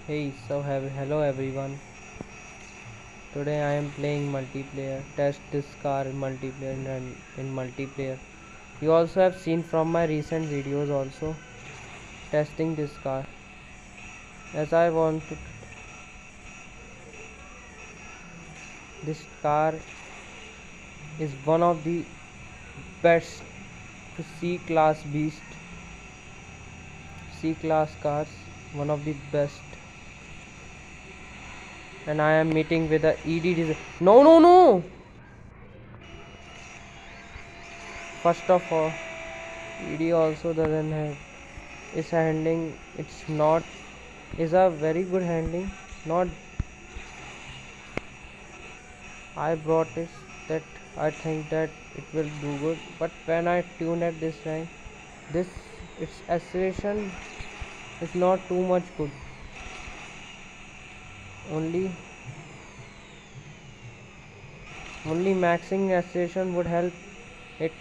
Hello everyone. Today I am playing multiplayer. Test this car in multiplayer and in multiplayer. You also have seen from my recent videos also testing this car. As I want to, this car is one of the best C class beast, C class cars, one of the best. And I am meeting with a ED design. No. First of all, ED also doesn't have is handling. It's not is a very good handling. Not I brought is that I think that it will do good. But when I tune at this rank, this its acceleration is not too much good. Only maxing acceleration would help it.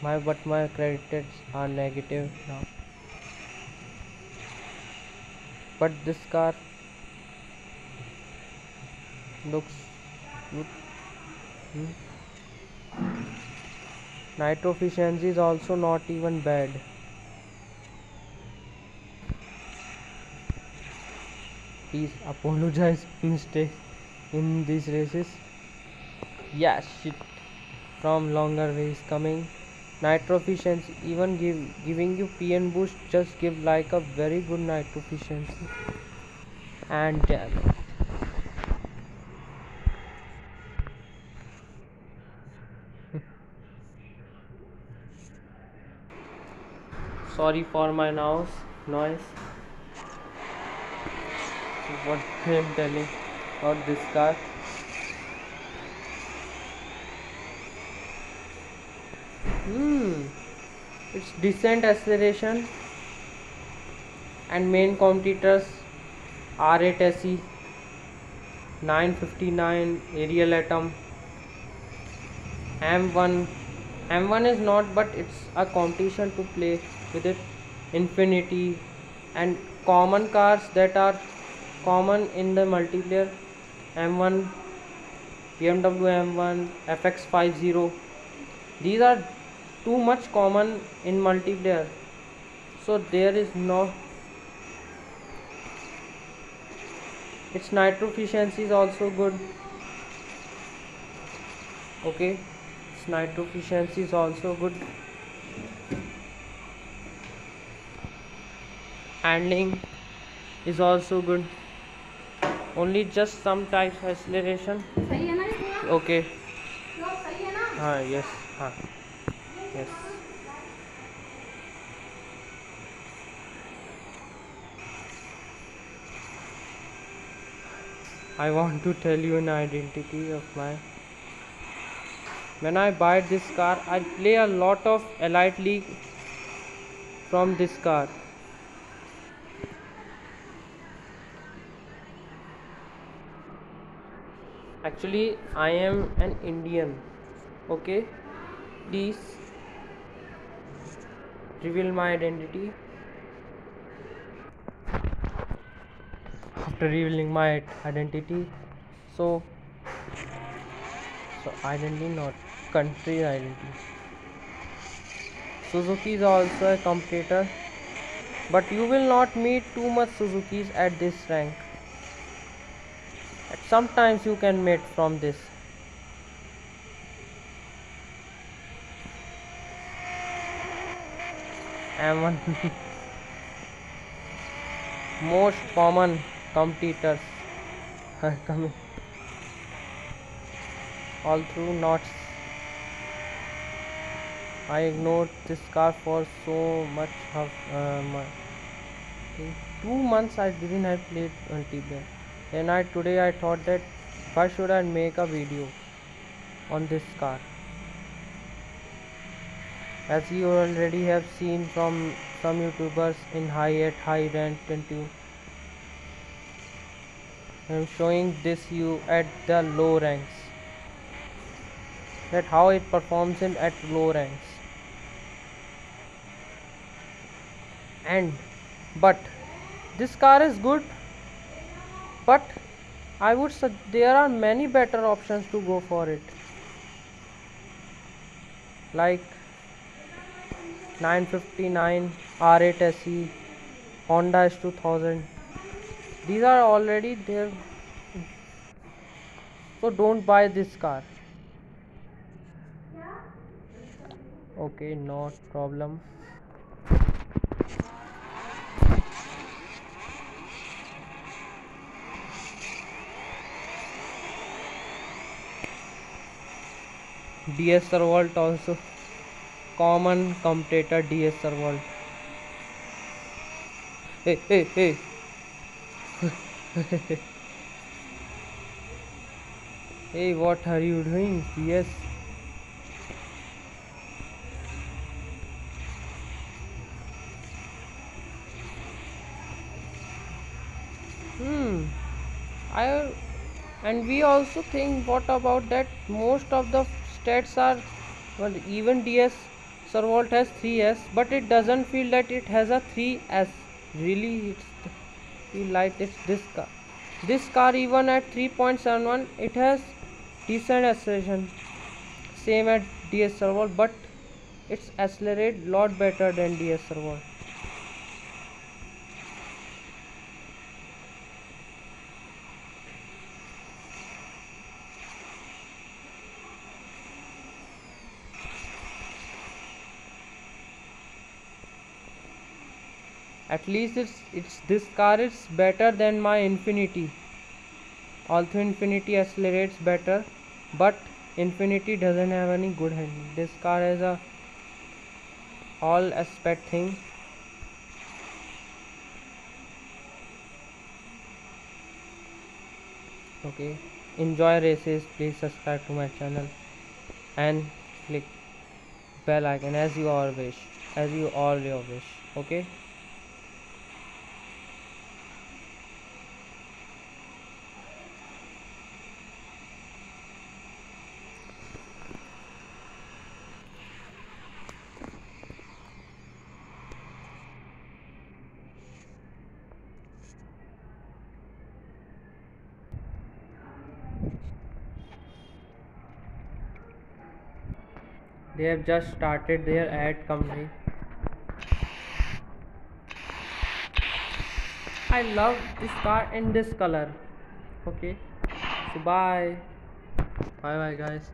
My credits are negative now. But this car looks good. Nitro efficiency is also not even bad. Please apologize mistake in these races. Yes, shit. From longer ways coming. Nitro efficiency even giving you PN boost just give like a very good nitro efficiency. And damn it. Sorry for my noise. What I am telling about this car. It's decent acceleration and main competitors R8 SE 959 Ariel Atom M1 is not, but it's a competition to play with it. Infinity and common cars that are common in the multiplayer. M1, BMW M1, FX50. These are too much common in multiplayer, so there is no. Its nitro efficiency is also good. Okay, its nitro efficiency is also good. Handling is also good. Only just some types of acceleration. Okay. Yes. Yes. I want to tell you an identity of mine. When I buy this car, I play a lot of Elite League from this car. Actually, I am an Indian. Okay, please reveal my identity. After revealing my identity, so identity, not country identity. Suzuki is also a competitor, but you will not meet too much Suzukis at this rank. Sometimes you can meet from this. M1 most common competitors are coming all through knots. I ignored this car for so much of in 2 months I didn't have played multiplayer. Then today I thought that why should I make a video on this car, as you already have seen from some YouTubers in high rank 20. I am showing this you at the low ranks, that how it performs in at low ranks. And but this car is good, but there are many better options to go for it, like 959 R8 SE, Honda S2000. These are already there, so don't buy this car. Okay, not problem. DS Servolt also common competitor. DS Servolt. Hey, hey, hey. Hey, what are you doing? DS. Hmm. I and we also think, what about that most of the stats are, well, even DS Servolt has 3S, but it doesn't feel that it has a 3S. Really, feel like it's this car. This car, even at 3.71, it has decent acceleration, same at DS Servolt, but it's accelerate lot better than DS Servolt. At least it's this car is better than my Infiniti. Although Infiniti accelerates better, but Infiniti doesn't have any good handling. This car has a all aspect thing. Okay, enjoy races. Please subscribe to my channel and click bell icon as you all wish, as you all your wish. Okay. They have just started their ad company. I love this car in this color. Okay, so bye bye guys.